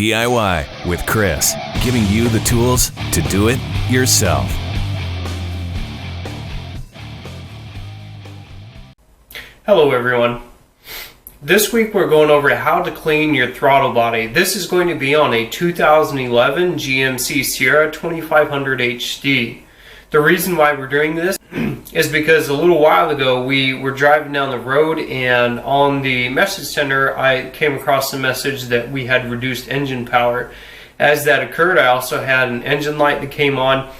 DIY with Chris, giving you the tools to do it yourself. Hello everyone. This week we're going over how to clean your throttle body. This is going to be on a 2011 GMC Sierra 2500 HD. The reason why we're doing this is because a little while ago we were driving down the road, and on the message center I came across a message that we had reduced engine power. As that occurred, I also had an engine light that came on,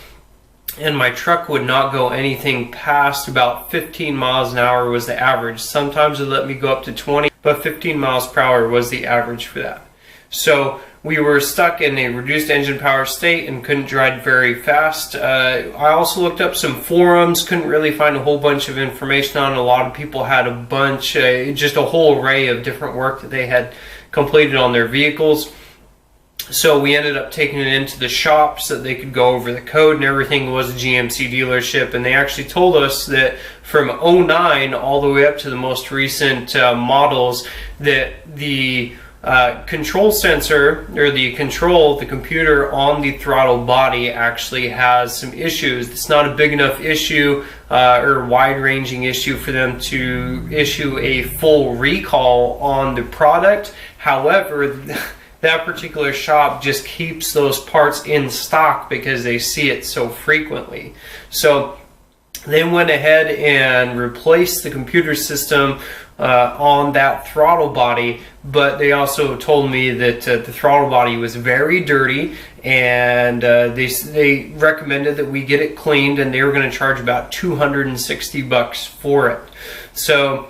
and my truck would not go anything past about 15 miles an hour was the average. Sometimes it let me go up to 20, but 15 miles per hour was the average for that. So we were stuck in a reduced engine power state and couldn't drive very fast. I also looked up some forums, couldn't really find a whole bunch of information on it. A lot of people had a bunch, just a whole array of different work that they had completed on their vehicles. So we ended up taking it into the shop so that they could go over the code and everything. It was a GMC dealership, and they actually told us that from 09 all the way up to the most recent models, that the control sensor, or the computer on the throttle body actually has some issues. It's not a big enough issue or wide-ranging issue for them to issue a full recall on the product. However, that particular shop just keeps those parts in stock because they see it so frequently. So they went ahead and replaced the computer system on that throttle body, but they also told me that the throttle body was very dirty, and they recommended that we get it cleaned, and they were going to charge about $260 for it. So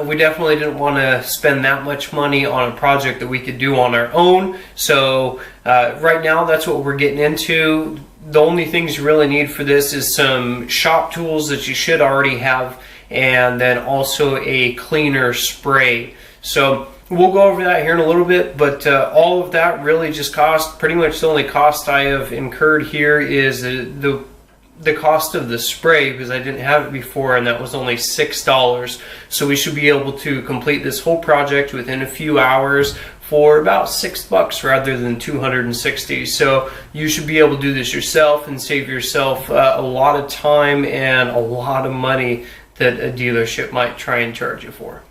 we definitely didn't want to spend that much money on a project that we could do on our own. So right now that's what we're getting into. The only things you really need for this is some shop tools that you should already have, and then also a cleaner spray. So we'll go over that here in a little bit, but all of that really just cost, pretty much the only cost I have incurred here is the cost of the spray, because I didn't have it before, and that was only $6. So we should be able to complete this whole project within a few hours for about $6 rather than $260. So you should be able to do this yourself and save yourself a lot of time and a lot of money that a dealership might try and charge you for.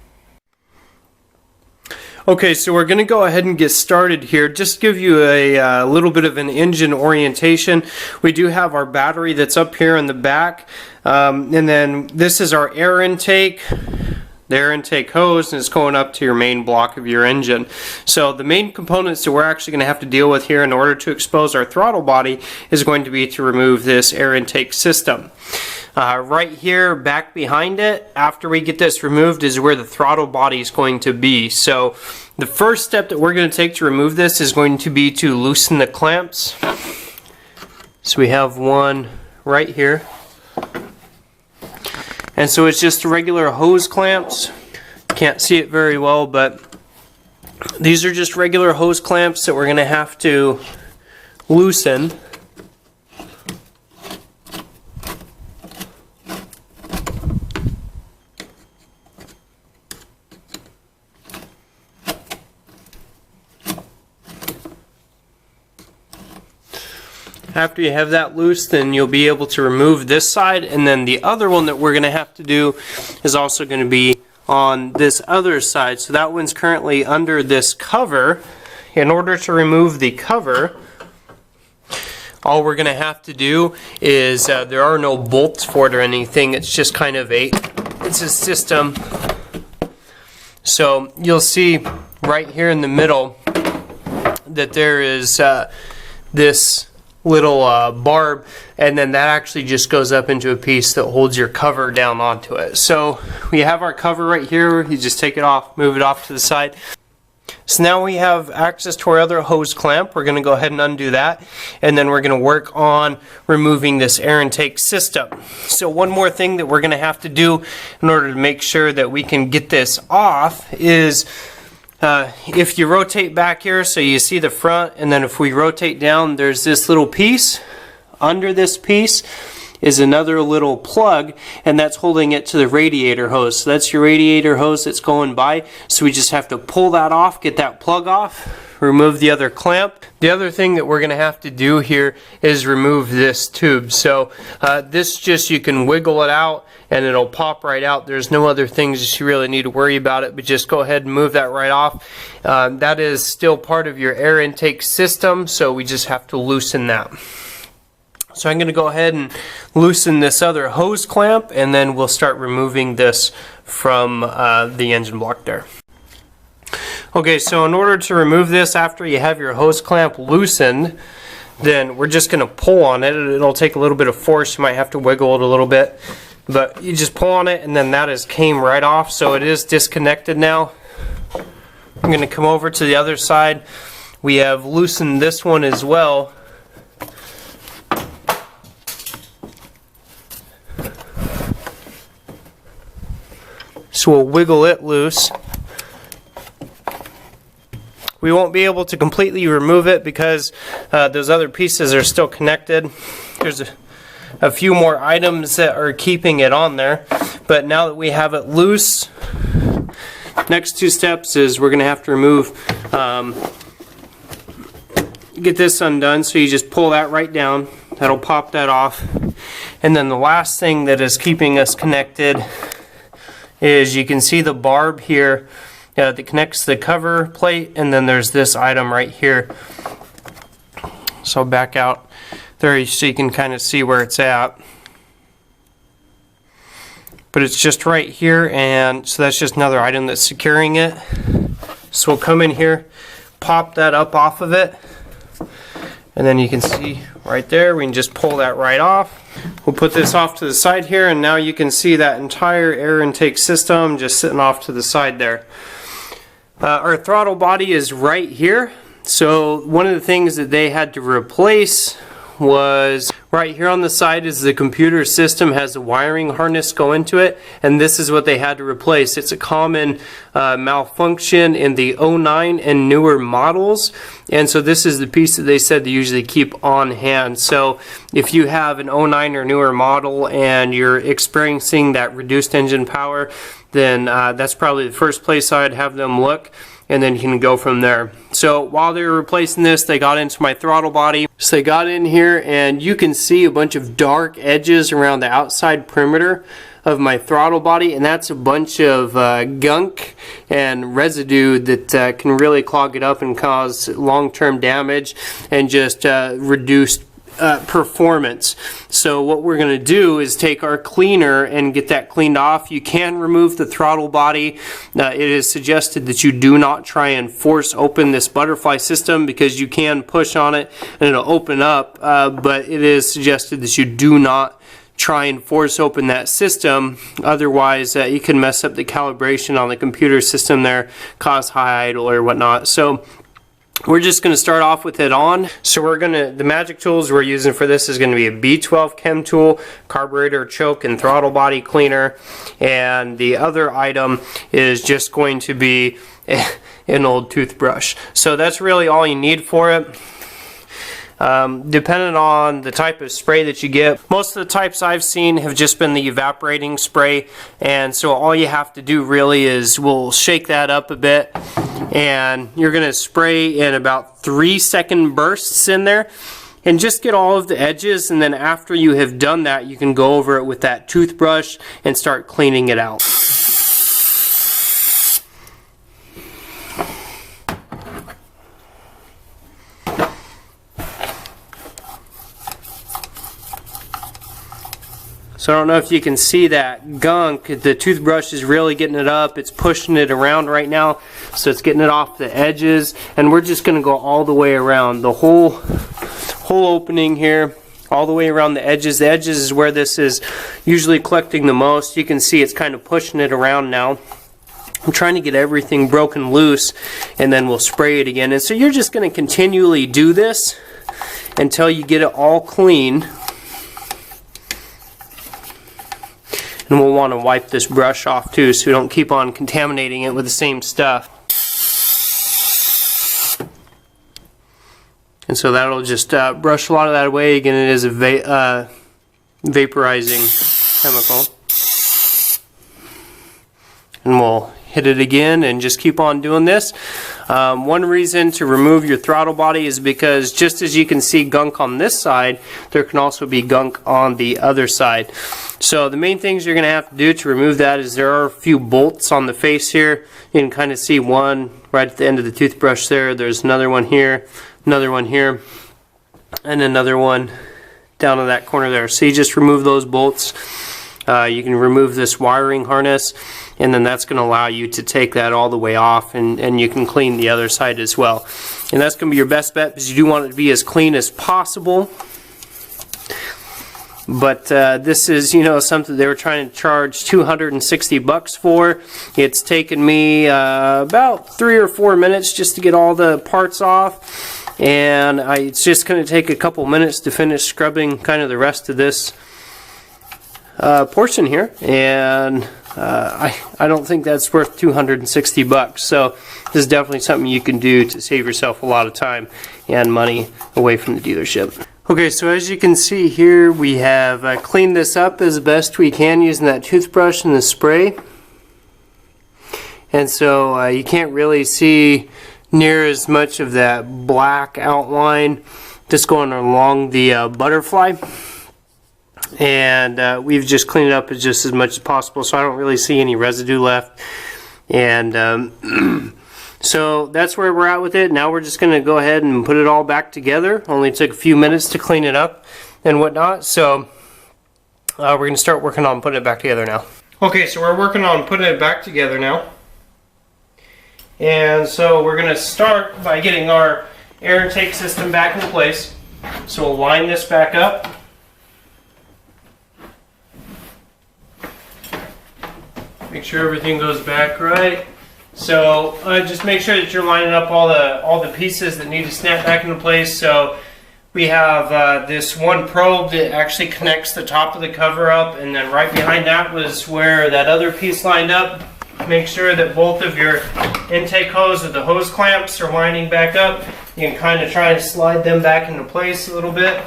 Okay, so we're going to go ahead and get started here. Just give you a little bit of an engine orientation. We do have our battery that's up here in the back, and then this is our air intake. The air intake hose, and it's going up to your main block of your engine. So the main components that we're actually going to have to deal with here in order to expose our throttle body is going to be to remove this air intake system. Right here back behind it, after we get this removed, is where the throttle body is going to be. So the first step that we're going to take to remove this is going to be to loosen the clamps. So we have one right here, and so it's just regular hose clamps. Can't see it very well, but these are just regular hose clamps that we're going to have to loosen. After you have that loose, then you'll be able to remove this side, and then the other one that we're going to have to do is also going to be on this other side. So that one's currently under this cover. In order to remove the cover, all we're going to have to do is, there are no bolts for it or anything, it's just kind of it's a system. So you'll see right here in the middle that there is this little barb, and then that actually just goes up into a piece that holds your cover down onto it. So we have our cover right here. You just take it off, move it off to the side. So now we have access to our other hose clamp. We're going to go ahead and undo that, and then we're going to work on removing this air intake system. So one more thing that we're going to have to do in order to make sure that we can get this off is if you rotate back here, so you see the front, and then if we rotate down, there's this little piece. Under this piece is another little plug, and that's holding it to the radiator hose. So that's your radiator hose that's going by. So we just have to pull that off, get that plug off, remove the other clamp. The other thing that we're going to have to do here is remove this tube. So this just, you can wiggle it out and it'll pop right out. There's no other things that you really need to worry about it, but just go ahead and move that right off. That is still part of your air intake system, so we just have to loosen that. So I'm going to go ahead and loosen this other hose clamp, and then we'll start removing this from the engine block there. Okay, so in order to remove this after you have your hose clamp loosened, then we're just going to pull on it. It'll take a little bit of force. You might have to wiggle it a little bit, but you just pull on it, and then that has came right off, so it is disconnected now. I'm going to come over to the other side. We have loosened this one as well. So we'll wiggle it loose. We won't be able to completely remove it because those other pieces are still connected. There's a few more items that are keeping it on there. But now that we have it loose, next two steps is we're going to have to remove, get this undone. So you just pull that right down. That'll pop that off. And then the last thing that is keeping us connected is you can see the barb here that connects the cover plate, and then there's this item right here. So back out there so you can kind of see where it's at. But it's just right here, and so that's just another item that's securing it. So we'll come in here, pop that up off of it, and then you can see right there, we can just pull that right off. We'll put this off to the side here, and now you can see that entire air intake system just sitting off to the side there. Our throttle body is right here. So one of the things that they had to replace was right here on the side is the computer system has a wiring harness go into it, and this is what they had to replace. It's a common malfunction in the 09 and newer models, and so this is the piece that they said they usually keep on hand. So if you have an 09 or newer model and you're experiencing that reduced engine power, then that's probably the first place I'd have them look, and then you can go from there. So while they were replacing this, they got into my throttle body. So they got in here, and you can see a bunch of dark edges around the outside perimeter of my throttle body, and that's a bunch of gunk and residue that can really clog it up and cause long-term damage and just reduce performance. So what we're going to do is take our cleaner and get that cleaned off. You can remove the throttle body. It is suggested that you do not try and force open this butterfly system because you can push on it and it'll open up, but it is suggested that you do not try and force open that system. Otherwise you can mess up the calibration on the computer system there, cause high idle or whatnot. So we're just going to start off with it on. So the magic tools we're using for this is going to be a B12 chem tool, carburetor, choke, and throttle body cleaner. And the other item is just going to be an old toothbrush. So that's really all you need for it. Depending on the type of spray that you get, most of the types I've seen have just been the evaporating spray, and so all you have to do really is we'll shake that up a bit, and you're going to spray in about 3-second bursts in there and just get all of the edges, and then after you have done that you can go over it with that toothbrush and start cleaning it out. So I don't know if you can see that gunk. The toothbrush is really getting it up. It's pushing it around right now. So it's getting it off the edges. And we're just going to go all the way around the whole opening here, all the way around the edges. The edges is where this is usually collecting the most. You can see it's kind of pushing it around now. I'm trying to get everything broken loose, and then we'll spray it again. And so you're just going to continually do this until you get it all clean. And we'll want to wipe this brush off too, so we don't keep on contaminating it with the same stuff. And so that'll just brush a lot of that away. Again, it is a vaporizing chemical. And we'll hit it again and just keep on doing this. One reason to remove your throttle body is because just as you can see gunk on this side, there can also be gunk on the other side. So the main things you're going to have to do to remove that is there are a few bolts on the face here. You can kind of see one right at the end of the toothbrush there. There's another one here, and another one down in that corner there. So you just remove those bolts. You can remove this wiring harness, and then that's going to allow you to take that all the way off, and you can clean the other side as well. And that's going to be your best bet because you do want it to be as clean as possible. But this is, you know, something they were trying to charge $260 for. It's taken me about 3 or 4 minutes just to get all the parts off, and it's just going to take a couple minutes to finish scrubbing kind of the rest of this portion here, and I don't think that's worth $260. So this is definitely something you can do to save yourself a lot of time and money away from the dealership. Okay, so as you can see here, we have cleaned this up as best we can using that toothbrush and the spray. And so you can't really see near as much of that black outline just going along the butterfly. And we've just cleaned it up just as much as possible, so I don't really see any residue left. And so that's where we're at with it. Now we're just going to go ahead and put it all back together. Only took a few minutes to clean it up and whatnot. So we're going to start working on putting it back together now. Okay, so we're working on putting it back together now. And so we're going to start by getting our air intake system back in place. So we'll line this back up. Make sure everything goes back right. So just make sure that you're lining up all the pieces that need to snap back into place. So we have this one probe that actually connects the top of the cover up, and then right behind that was where that other piece lined up. Make sure that both of your intake hose with the hose clamps are lining back up. You can kind of try and slide them back into place a little bit.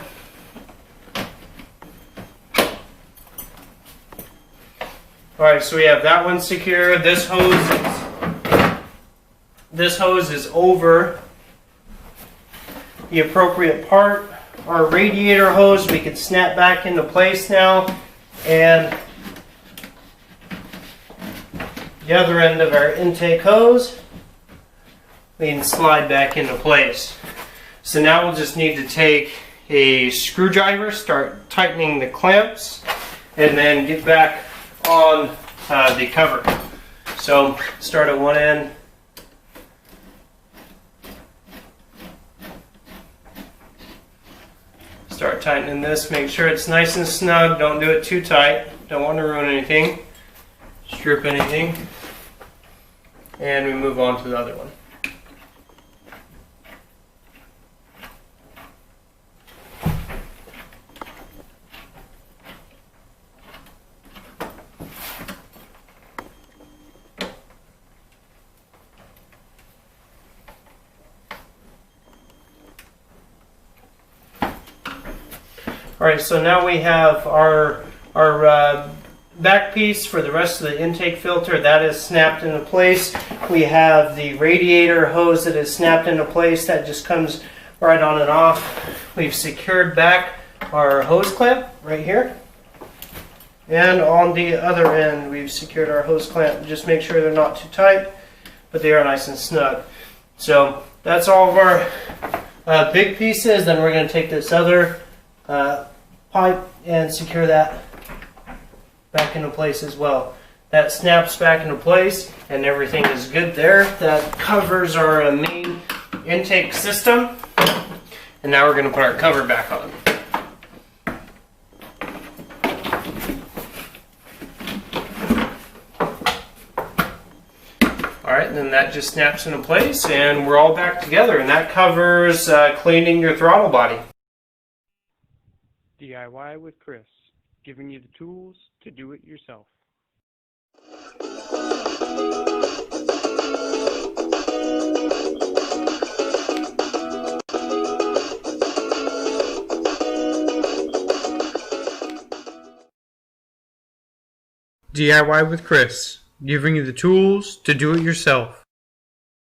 Alright, so we have that one secure. This hose is over the appropriate part. Our radiator hose we can snap back into place now, and the other end of our intake hose we can slide back into place. So now we'll just need to take a screwdriver, start tightening the clamps, and then get back on the cover. So start at one end. Start tightening this. Make sure it's nice and snug. Don't do it too tight. Don't want to ruin anything. Strip anything. And we move on to the other one. Alright, so now we have our back piece for the rest of the intake filter. That is snapped into place. We have the radiator hose that is snapped into place. That just comes right on and off. We've secured back our hose clamp right here. And on the other end, we've secured our hose clamp. Just make sure they're not too tight, but they are nice and snug. So that's all of our big pieces. Then we're going to take this other pipe and secure that back into place as well. That snaps back into place and everything is good there. That covers our main intake system. And now we're going to put our cover back on. Alright, and then that just snaps into place and we're all back together, and that covers cleaning your throttle body. DIY with Chris, giving you the tools to do it yourself. DIY with Chris, giving you the tools to do it yourself.